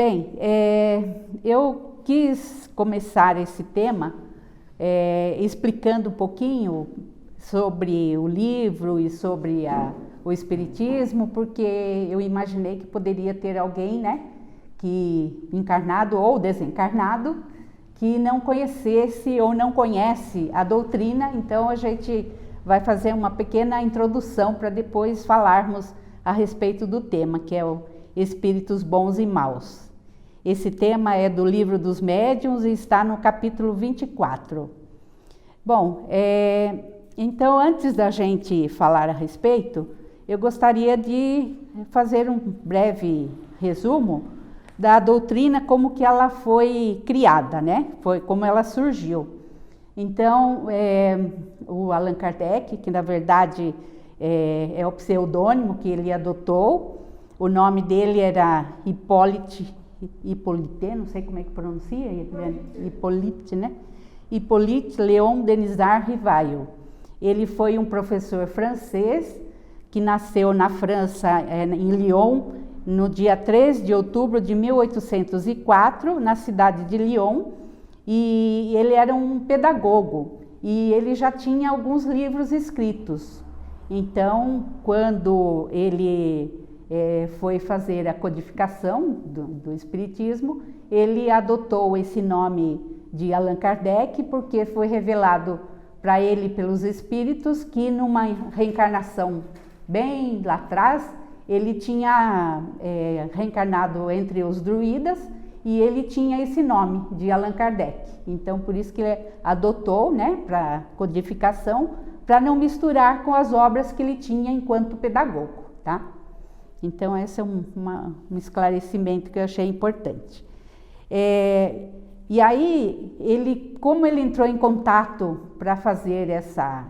Bem, eu quis começar esse tema explicando um pouquinho sobre o livro e sobre o Espiritismo, porque eu imaginei que poderia ter alguém, né, que encarnado ou desencarnado, que não conhecesse ou não conhece a doutrina. Então a gente vai fazer uma pequena introdução para depois falarmos a respeito do tema, que é o Espíritos Bons e Maus. Esse tema é do Livro dos Médiuns e está no capítulo 24. Bom, então antes da gente falar a respeito, eu gostaria de fazer um breve resumo da doutrina, como que ela foi criada, né? Como ela surgiu. Então, o Allan Kardec, que na verdade é o pseudônimo que ele adotou, o nome dele era Hippolyte, não sei como é que pronuncia, Hippolyte, né? Hippolyte Léon Denisard Rivail. Ele foi um professor francês que nasceu na França, em Lyon, no dia 3 de outubro de 1804, na cidade de Lyon, e ele era um pedagogo, e ele já tinha alguns livros escritos. Então, quando ele foi fazer a codificação do Espiritismo, ele adotou esse nome de Allan Kardec, porque foi revelado para ele pelos Espíritos que numa reencarnação bem lá atrás, ele tinha reencarnado entre os druidas e ele tinha esse nome de Allan Kardec. Então, por isso que ele adotou, né, para codificação, para não misturar com as obras que ele tinha enquanto pedagogo, tá? Então, esse é um esclarecimento que eu achei importante. E aí, como ele entrou em contato para fazer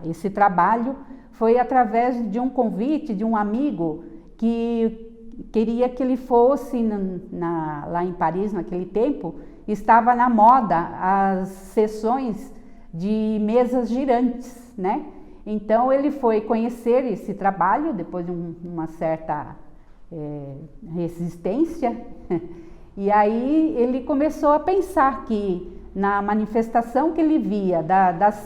esse trabalho, foi através de um convite de um amigo que queria que ele fosse lá em Paris, naquele tempo, estava na moda as sessões de mesas girantes, né? Então ele foi conhecer esse trabalho, depois de uma certa resistência, e aí ele começou a pensar que na manifestação que ele via das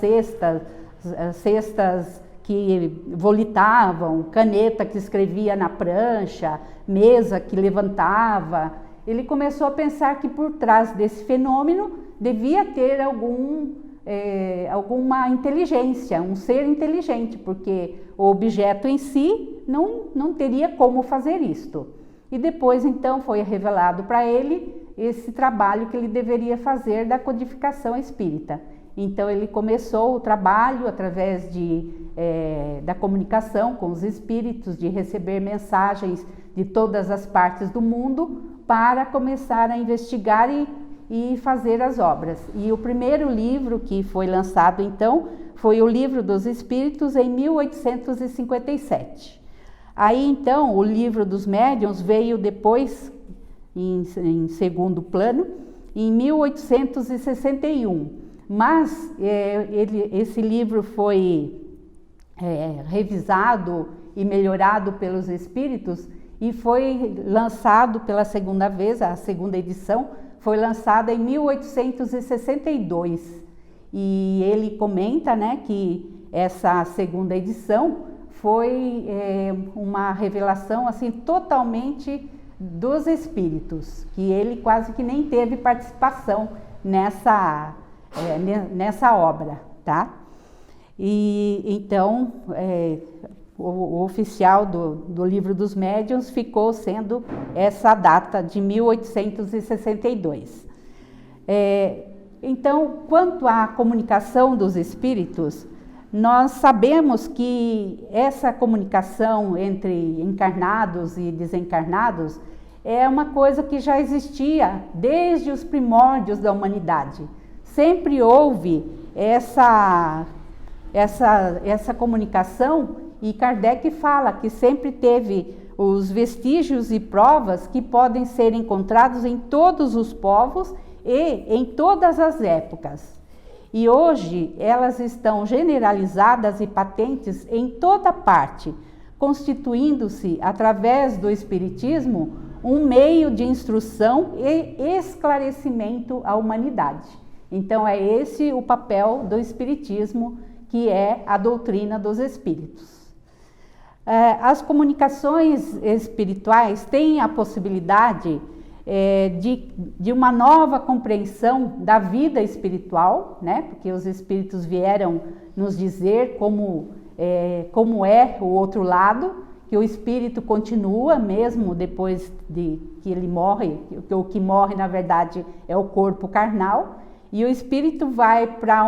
cestas que volitavam, caneta que escrevia na prancha, mesa que levantava, ele começou a pensar que por trás desse fenômeno devia ter alguma inteligência, um ser inteligente, porque o objeto em si não teria como fazer isto. E depois então foi revelado para ele esse trabalho que ele deveria fazer da codificação espírita. Então ele começou o trabalho através da comunicação com os espíritos, de receber mensagens de todas as partes do mundo para começar a investigar e fazer as obras. E o primeiro livro que foi lançado então foi o Livro dos Espíritos em 1857. Aí então o Livro dos Médiuns veio depois em segundo plano, em 1861. Mas esse livro foi revisado e melhorado pelos Espíritos e foi lançado pela segunda vez, a segunda edição foi lançada em 1862. E ele comenta, né, que essa segunda edição foi uma revelação assim totalmente dos Espíritos, que ele quase que nem teve participação nessa obra, tá? E então o oficial do Livro dos Médiuns ficou sendo essa data de 1862. Então, quanto à comunicação dos espíritos, nós sabemos que essa comunicação entre encarnados e desencarnados é uma coisa que já existia desde os primórdios da humanidade. Sempre houve essa comunicação, e Kardec fala que sempre teve os vestígios e provas que podem ser encontrados em todos os povos e em todas as épocas. E hoje elas estão generalizadas e patentes em toda parte, constituindo-se, através do Espiritismo, um meio de instrução e esclarecimento à humanidade. Então é esse o papel do Espiritismo, que é a doutrina dos espíritos. As comunicações espirituais têm a possibilidade de uma nova compreensão da vida espiritual, né? Porque os espíritos vieram nos dizer como é o outro lado, que o espírito continua mesmo depois de que ele morre, o que morre na verdade é o corpo carnal, e o espírito vai para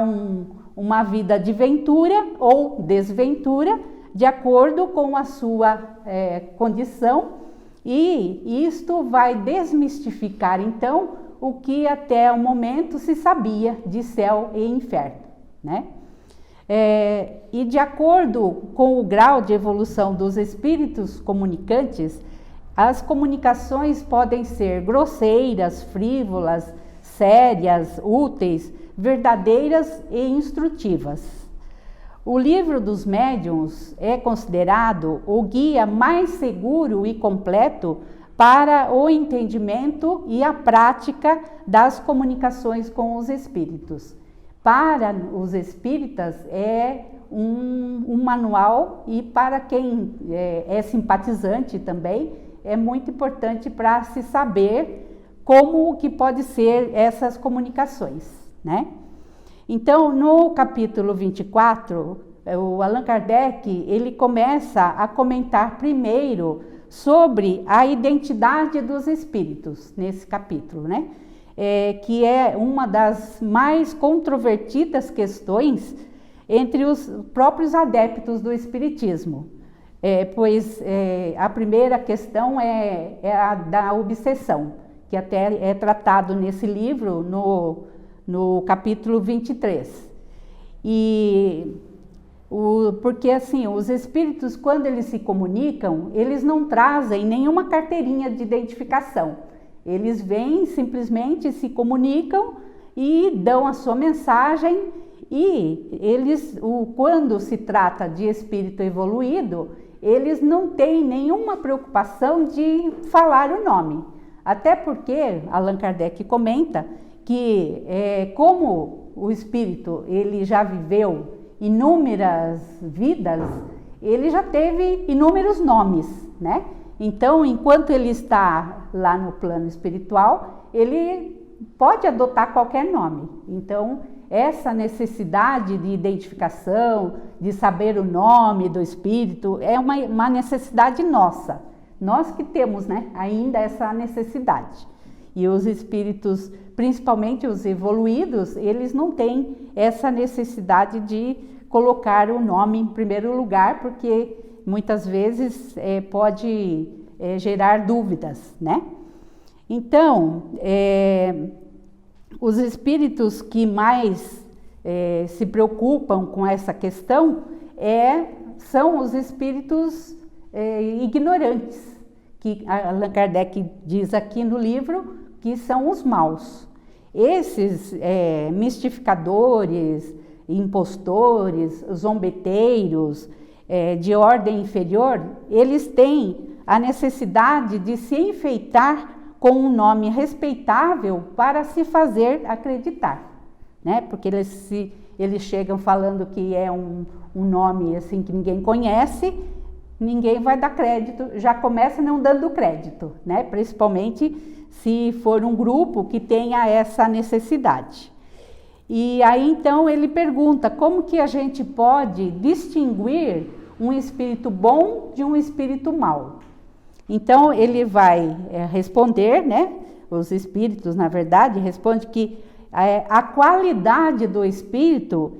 uma vida de ventura ou desventura, de acordo com a sua condição, e isto vai desmistificar então o que até o momento se sabia de céu e inferno, né? E de acordo com o grau de evolução dos espíritos comunicantes, as comunicações podem ser grosseiras, frívolas, sérias, úteis, verdadeiras e instrutivas. O livro dos médiuns é considerado o guia mais seguro e completo para o entendimento e a prática das comunicações com os espíritos. Para os espíritas é um manual, e para quem é simpatizante também é muito importante para se saber como que pode ser essas comunicações, né? Então, no capítulo 24, o Allan Kardec, ele começa a comentar primeiro sobre a identidade dos espíritos, nesse capítulo, né? Que é uma das mais controvertidas questões entre os próprios adeptos do espiritismo, pois a primeira questão é a da obsessão, que até é tratado nesse livro, no capítulo 23. Porque assim, os espíritos, quando eles se comunicam, eles não trazem nenhuma carteirinha de identificação. Eles vêm, simplesmente se comunicam e dão a sua mensagem, e quando se trata de espírito evoluído, eles não têm nenhuma preocupação de falar o nome. Até porque Allan Kardec comenta que como o espírito ele já viveu inúmeras vidas, ele já teve inúmeros nomes, né? Então, enquanto ele está lá no plano espiritual, ele pode adotar qualquer nome. Então, essa necessidade de identificação, de saber o nome do espírito, é uma necessidade nossa. Nós que temos, né, ainda essa necessidade. E os espíritos, principalmente os evoluídos, eles não têm essa necessidade de colocar o nome em primeiro lugar, porque muitas vezes pode gerar dúvidas, né? Então, os espíritos que mais se preocupam com essa questão são os espíritos ignorantes, que Allan Kardec diz aqui no livro que são os maus. Esses mistificadores, impostores, zombeteiros, de ordem inferior, eles têm a necessidade de se enfeitar com um nome respeitável para se fazer acreditar, né? Porque eles chegam falando que é um nome assim que ninguém conhece, ninguém vai dar crédito, já começa não dando crédito, né? Principalmente se for um grupo que tenha essa necessidade. E aí então ele pergunta como que a gente pode distinguir um espírito bom de um espírito mau. Então ele vai responder, né? Os espíritos, na verdade, respondem que a qualidade do espírito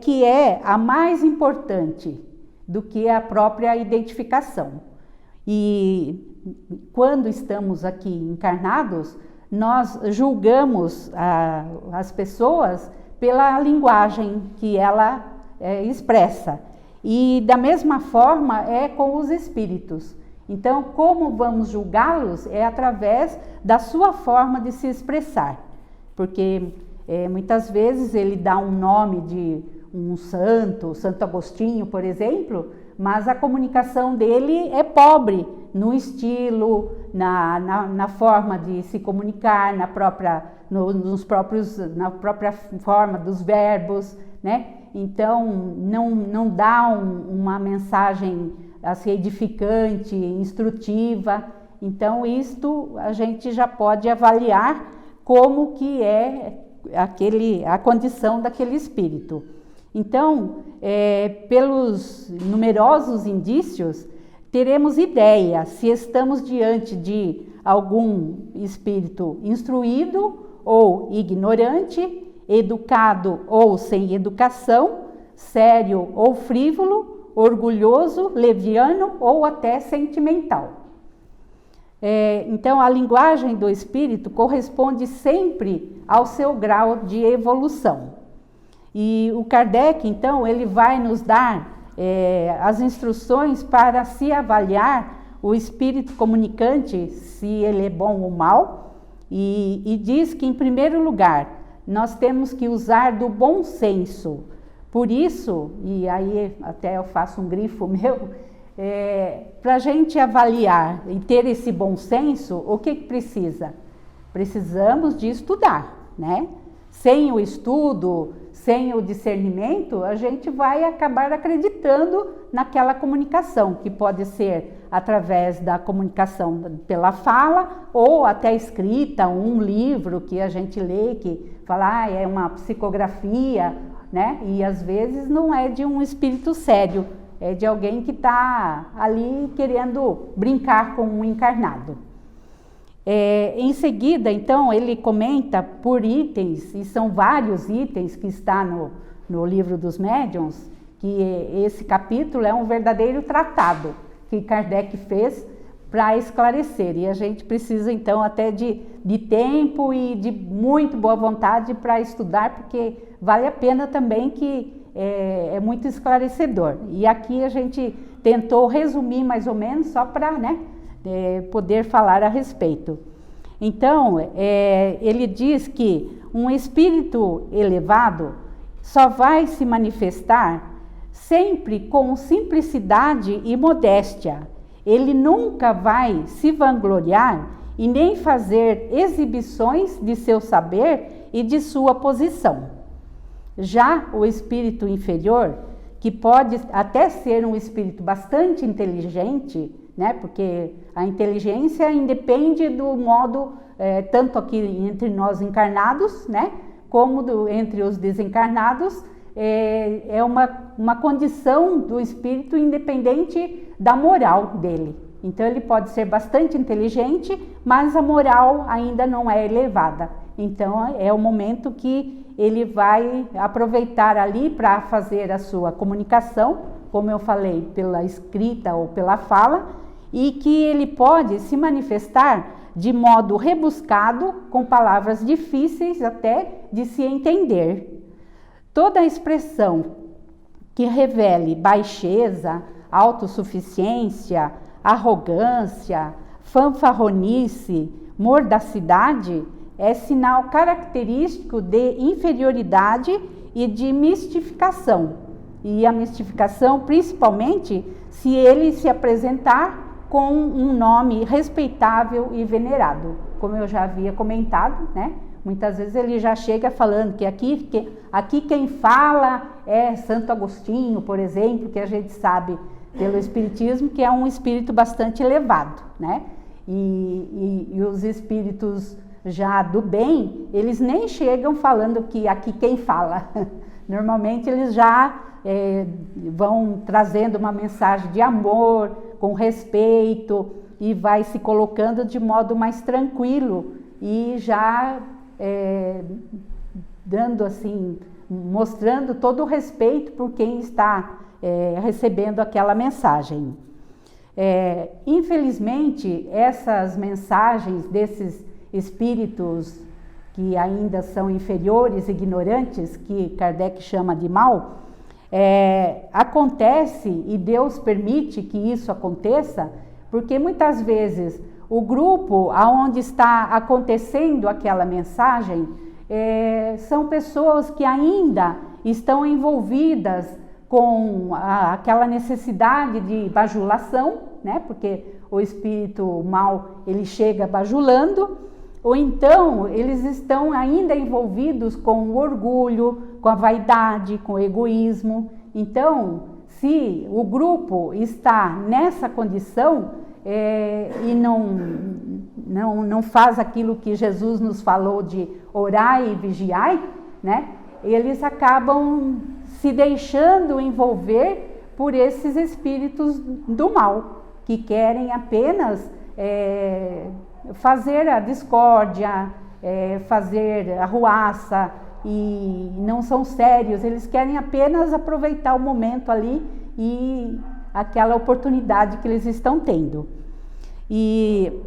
que é a mais importante do que a própria identificação. E quando estamos aqui encarnados, nós julgamos as pessoas pela linguagem que ela expressa. E da mesma forma é com os espíritos. Então, como vamos julgá-los é através da sua forma de se expressar. Porque muitas vezes ele dá um nome de um santo, Santo Agostinho, por exemplo, mas a comunicação dele é pobre no estilo, na forma de se comunicar, na própria forma dos verbos, né? Então, não dá uma mensagem assim, edificante, instrutiva. Então, isto a gente já pode avaliar como que é a condição daquele espírito. Então, pelos numerosos indícios, teremos ideia se estamos diante de algum espírito instruído ou ignorante, educado ou sem educação, sério ou frívolo, orgulhoso, leviano ou até sentimental. Então, a linguagem do espírito corresponde sempre ao seu grau de evolução. E o Kardec, então, ele vai nos dar as instruções para se avaliar o espírito comunicante, se ele é bom ou mau, e diz que, em primeiro lugar, nós temos que usar do bom senso. Por isso, e aí até eu faço um grifo meu, para a gente avaliar e ter esse bom senso, o que precisa? Precisamos de estudar, né? Sem o estudo, sem o discernimento, a gente vai acabar acreditando naquela comunicação, que pode ser através da comunicação pela fala ou até escrita, um livro que a gente lê, que fala, é uma psicografia, né? E às vezes não é de um espírito sério, é de alguém que está ali querendo brincar com um encarnado. Em seguida, então, ele comenta por itens, e são vários itens que está no livro dos médiuns, que esse capítulo é um verdadeiro tratado que Kardec fez para esclarecer, e a gente precisa então até de tempo e de muito boa vontade para estudar, porque vale a pena também, que é muito esclarecedor. E aqui a gente tentou resumir mais ou menos só para, né, poder falar a respeito. Então, ele diz que um espírito elevado só vai se manifestar sempre com simplicidade e modéstia. Ele nunca vai se vangloriar e nem fazer exibições de seu saber e de sua posição. Já o espírito inferior, que pode até ser um espírito bastante inteligente, né? Porque a inteligência independe do modo, tanto aqui entre nós encarnados, né? Como entre os desencarnados, é uma condição do espírito independente da moral dele. Então ele pode ser bastante inteligente, mas a moral ainda não é elevada. Então é o momento que ele vai aproveitar ali para fazer a sua comunicação, como eu falei, pela escrita ou pela fala, e que ele pode se manifestar de modo rebuscado, com palavras difíceis até de se entender. Toda expressão que revele baixeza, autossuficiência, arrogância, fanfarronice, mordacidade, é sinal característico de inferioridade e de mistificação. E a mistificação, principalmente, se ele se apresentar com um nome respeitável e venerado. Como eu já havia comentado, né? Muitas vezes ele já chega falando que aqui quem fala é Santo Agostinho, por exemplo, que a gente sabe pelo Espiritismo que é um espírito bastante elevado, né? E os espíritos já do bem, eles nem chegam falando que aqui quem fala. Normalmente eles já vão trazendo uma mensagem de amor, com respeito, e vai se colocando de modo mais tranquilo e já dando assim, mostrando todo o respeito por quem está recebendo aquela mensagem. Infelizmente, essas mensagens desses espíritos que ainda são inferiores, ignorantes, que Kardec chama de mal, acontece, e Deus permite que isso aconteça, porque muitas vezes o grupo aonde está acontecendo aquela mensagem são pessoas que ainda estão envolvidas com aquela necessidade de bajulação, né? Porque o espírito mal, ele chega bajulando, ou então eles estão ainda envolvidos com o orgulho, com a vaidade, com o egoísmo. Então, se o grupo está nessa condição e não faz aquilo que Jesus nos falou de orar e vigiar, né? Eles acabam se deixando envolver por esses espíritos do mal, que querem apenas fazer a discórdia, fazer a ruaça, e não são sérios, eles querem apenas aproveitar o momento ali e aquela oportunidade que eles estão tendo. E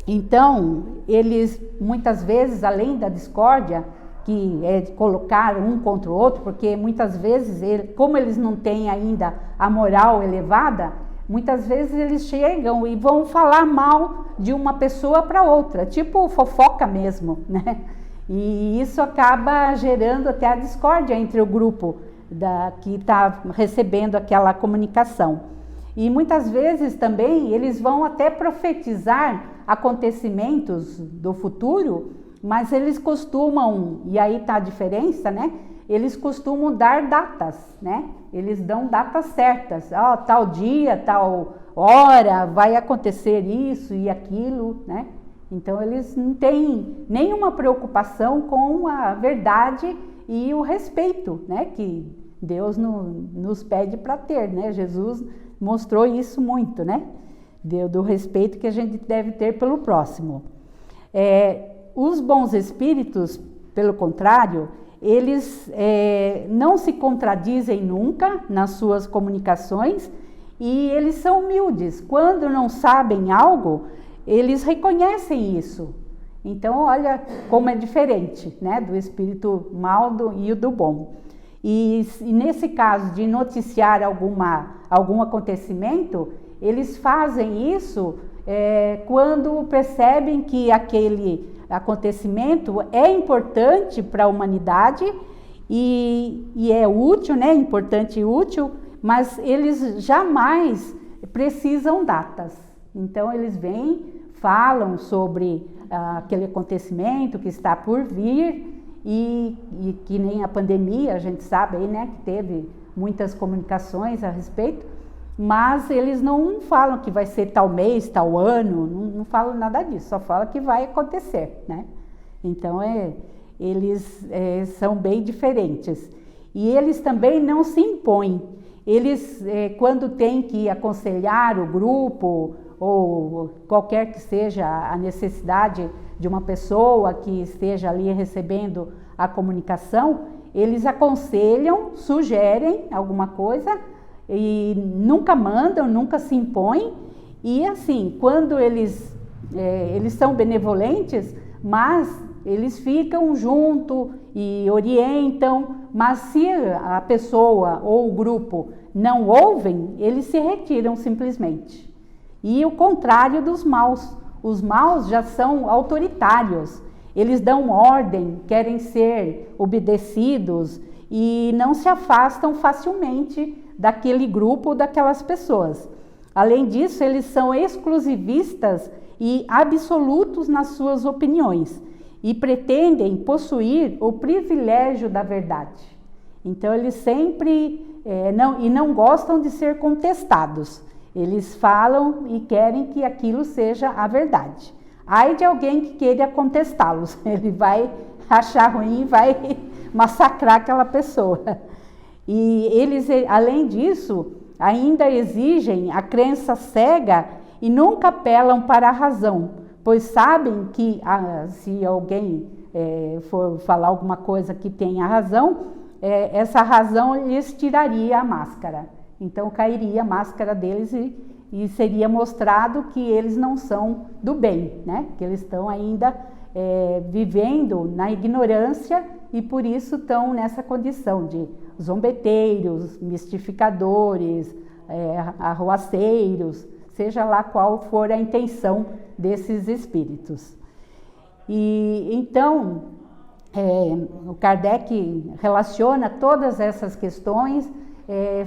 então, eles muitas vezes, além da discórdia, que é de colocar um contra o outro, porque muitas vezes, como eles não têm ainda a moral elevada, muitas vezes eles chegam e vão falar mal de uma pessoa para outra, tipo fofoca mesmo, né? E isso acaba gerando até a discórdia entre o grupo que está recebendo aquela comunicação. E muitas vezes também eles vão até profetizar acontecimentos do futuro, mas eles costumam, e aí está a diferença, né? Eles costumam dar datas, né? Eles dão datas certas. Tal dia, tal hora, vai acontecer isso e aquilo, né? Então, eles não têm nenhuma preocupação com a verdade e o respeito, né? Que Deus nos pede para ter, né? Jesus mostrou isso muito, né? Do respeito que a gente deve ter pelo próximo. Os bons espíritos, pelo contrário, eles não se contradizem nunca nas suas comunicações e eles são humildes. Quando não sabem algo, eles reconhecem isso. Então, olha como é diferente, né, do espírito mal e do bom. E nesse caso de noticiar algum acontecimento, eles fazem isso quando percebem que aquele acontecimento é importante para a humanidade e é útil, né, importante e útil, mas eles jamais precisam datas. Então, eles vêm, falam sobre aquele acontecimento que está por vir e que nem a pandemia, a gente sabe aí, né, que teve muitas comunicações a respeito, mas eles não falam que vai ser tal mês, tal ano, não falam nada disso, só falam que vai acontecer, né? Então, eles são bem diferentes. E eles também não se impõem. Eles, quando tem que aconselhar o grupo, ou qualquer que seja a necessidade de uma pessoa que esteja ali recebendo a comunicação, eles aconselham, sugerem alguma coisa e nunca mandam, nunca se impõem. E assim, quando eles são benevolentes, mas eles ficam junto e orientam, mas se a pessoa ou o grupo não ouvem, eles se retiram simplesmente. E o contrário dos maus. Os maus já são autoritários, eles dão ordem, querem ser obedecidos e não se afastam facilmente daquele grupo, daquelas pessoas. Além disso, eles são exclusivistas e absolutos nas suas opiniões e pretendem possuir o privilégio da verdade. Então, eles sempre não gostam de ser contestados. Eles falam e querem que aquilo seja a verdade. Ai de alguém que queira contestá-los, ele vai achar ruim e vai massacrar aquela pessoa. E eles, além disso, ainda exigem a crença cega e nunca apelam para a razão, pois sabem que se alguém for falar alguma coisa que tenha razão, essa razão lhes tiraria a máscara. Então cairia a máscara deles e seria mostrado que eles não são do bem, né? Que eles estão ainda vivendo na ignorância e por isso estão nessa condição de zombeteiros, mistificadores, arruaceiros, seja lá qual for a intenção desses espíritos. E então o Kardec relaciona todas essas questões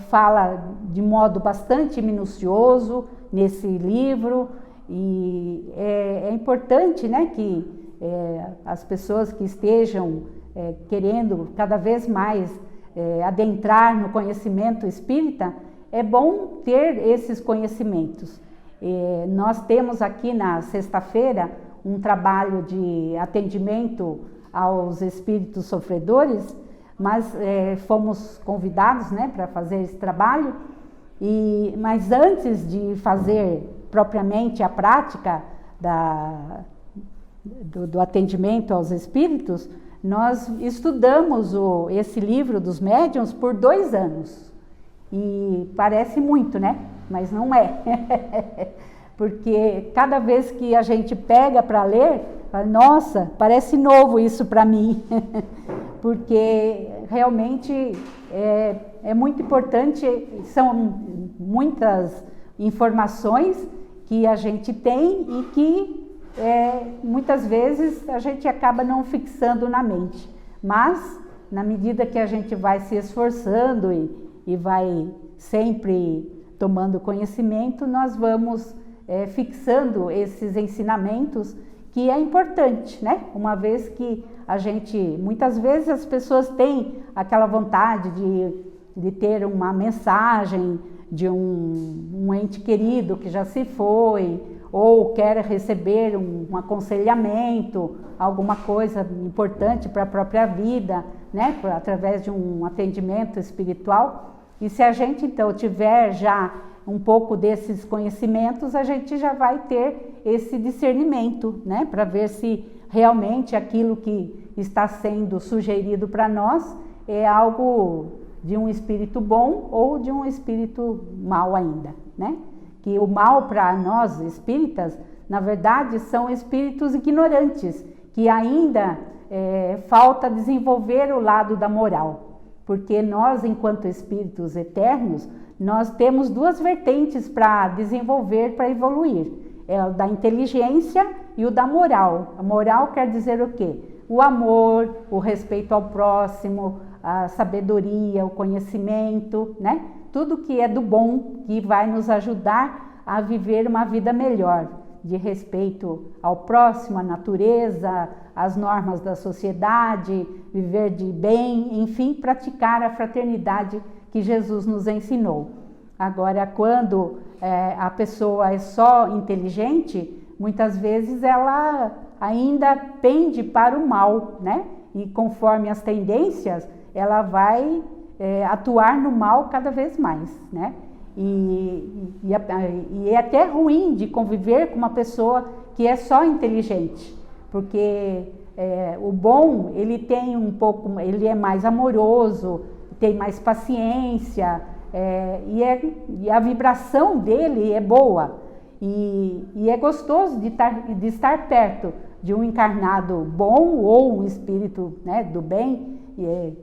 fala de modo bastante minucioso nesse livro, e é importante, né, que as pessoas que estejam querendo cada vez mais adentrar no conhecimento espírita, é bom ter esses conhecimentos. Nós temos aqui na sexta-feira um trabalho de atendimento aos espíritos sofredores, mas fomos convidados, né, para fazer esse trabalho, mas antes de fazer propriamente a prática do atendimento aos espíritos, nós estudamos esse livro dos médiuns por 2 anos. E parece muito, né? Mas não é. Porque cada vez que a gente pega para ler, fala, nossa, parece novo isso para mim. Porque realmente é muito importante, são muitas informações que a gente tem e que muitas vezes a gente acaba não fixando na mente. Mas, na medida que a gente vai se esforçando e vai sempre tomando conhecimento, nós vamos fixando esses ensinamentos, que é importante, né? Uma vez que muitas vezes as pessoas têm aquela vontade de ter uma mensagem de um ente querido que já se foi, ou quer receber um aconselhamento, alguma coisa importante para a própria vida, né? Através de um atendimento espiritual. E se a gente então tiver já um pouco desses conhecimentos, a gente já vai ter esse discernimento, né? Para ver se realmente aquilo que está sendo sugerido para nós é algo de um espírito bom ou de um espírito mau ainda, né? Que o mal para nós espíritas, na verdade, são espíritos ignorantes, que ainda falta desenvolver o lado da moral. Porque nós, enquanto espíritos eternos, nós temos 2 vertentes para desenvolver, para evoluir. É o da inteligência e o da moral. A moral quer dizer o quê? O amor, o respeito ao próximo, a sabedoria, o conhecimento, né? Tudo que é do bom, que vai nos ajudar a viver uma vida melhor, de respeito ao próximo, à natureza, às normas da sociedade, viver de bem, enfim, praticar a fraternidade que Jesus nos ensinou. Agora, quando a pessoa é só inteligente, muitas vezes ela ainda pende para o mal, né? E conforme as tendências, ela vai atuar no mal cada vez mais, né? E é até ruim de conviver com uma pessoa que é só inteligente, porque o bom, ele tem ele é mais amoroso, tem mais paciência, e a vibração dele é boa, e é gostoso de estar perto de um encarnado bom ou um espírito, né, do bem,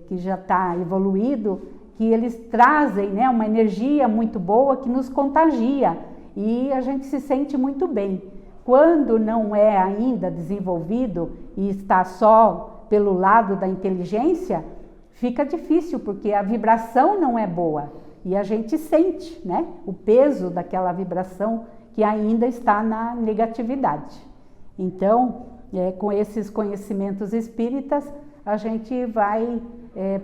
que já está evoluído, que eles trazem, né, uma energia muito boa que nos contagia e a gente se sente muito bem. Quando não é ainda desenvolvido e está só pelo lado da inteligência, fica difícil, porque a vibração não é boa e a gente sente, né, o peso daquela vibração que ainda está na negatividade. Então, com esses conhecimentos espíritas, a gente vai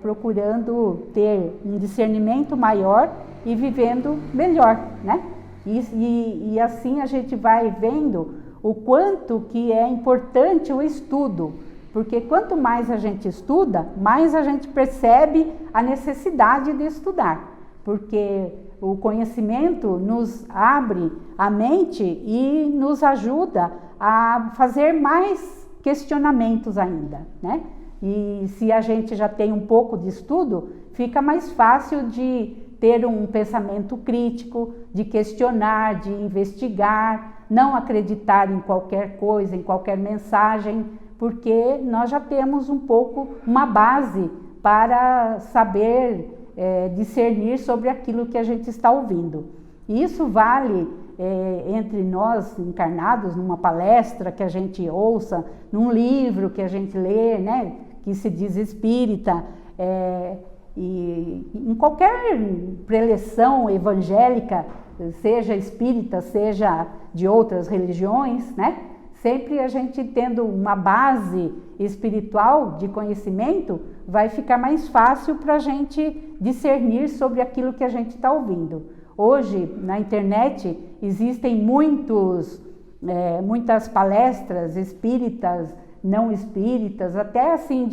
procurando ter um discernimento maior e vivendo melhor, né? E assim a gente vai vendo o quanto que é importante o estudo, porque quanto mais a gente estuda, mais a gente percebe a necessidade de estudar, porque o conhecimento nos abre a mente e nos ajuda a fazer mais questionamentos ainda, né? E se a gente já tem um pouco de estudo, fica mais fácil de ter um pensamento crítico, de questionar, de investigar, não acreditar em qualquer coisa, em qualquer mensagem, porque nós já temos um pouco uma base para saber discernir sobre aquilo que a gente está ouvindo. E isso vale entre nós encarnados, numa palestra que a gente ouça, num livro que a gente lê, né, que se diz espírita, E em qualquer preleção evangélica, seja espírita, seja de outras religiões, né? Sempre a gente tendo uma base espiritual de conhecimento, vai ficar mais fácil para a gente discernir sobre aquilo que a gente está ouvindo. Hoje, na internet, existem muitas palestras espíritas, não espíritas, até assim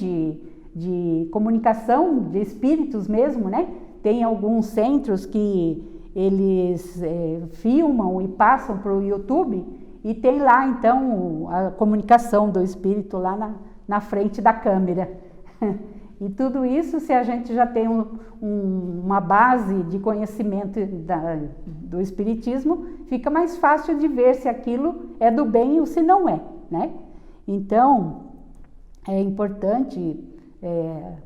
de comunicação de espíritos mesmo, né? Tem alguns centros que eles filmam e passam para o YouTube e tem lá então a comunicação do espírito lá na frente da câmera. E tudo isso, se a gente já tem uma base de conhecimento do espiritismo, fica mais fácil de ver se aquilo é do bem ou se não é, né? Então, é importante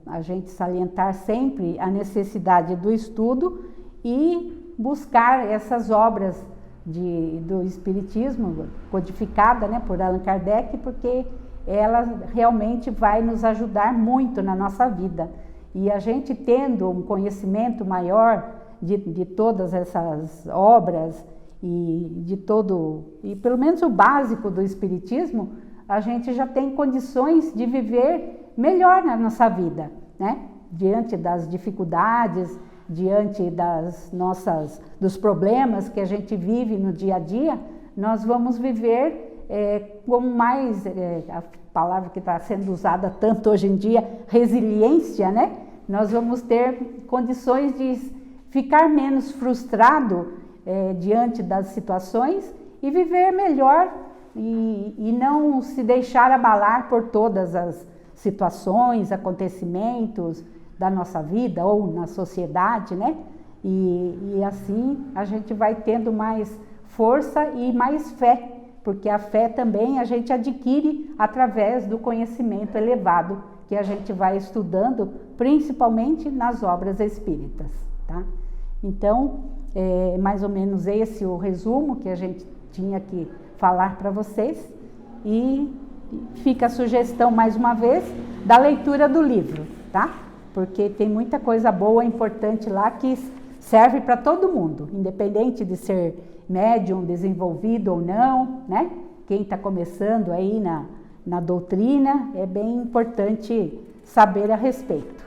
a gente salientar sempre a necessidade do estudo e buscar essas obras do espiritismo codificada, né, por Allan Kardec, porque ela realmente vai nos ajudar muito na nossa vida. E a gente tendo um conhecimento maior de todas essas obras e pelo menos o básico do espiritismo, a gente já tem condições de viver melhor na nossa vida, né? Diante das dificuldades, diante dos problemas que a gente vive no dia a dia, nós vamos viver com mais, a palavra que está sendo usada tanto hoje em dia, resiliência, né? Nós vamos ter condições de ficar menos frustrado diante das situações e viver melhor e não se deixar abalar por todas as situações, acontecimentos da nossa vida ou na sociedade, né? E assim a gente vai tendo mais força e mais fé, porque a fé também a gente adquire através do conhecimento elevado que a gente vai estudando, principalmente nas obras espíritas, tá? Então, mais ou menos esse o resumo que a gente tinha que falar para vocês, e fica a sugestão mais uma vez da leitura do livro, tá? Porque tem muita coisa boa, importante lá que serve para todo mundo, independente de ser médium, desenvolvido ou não, né? Quem está começando aí na doutrina, é bem importante saber a respeito.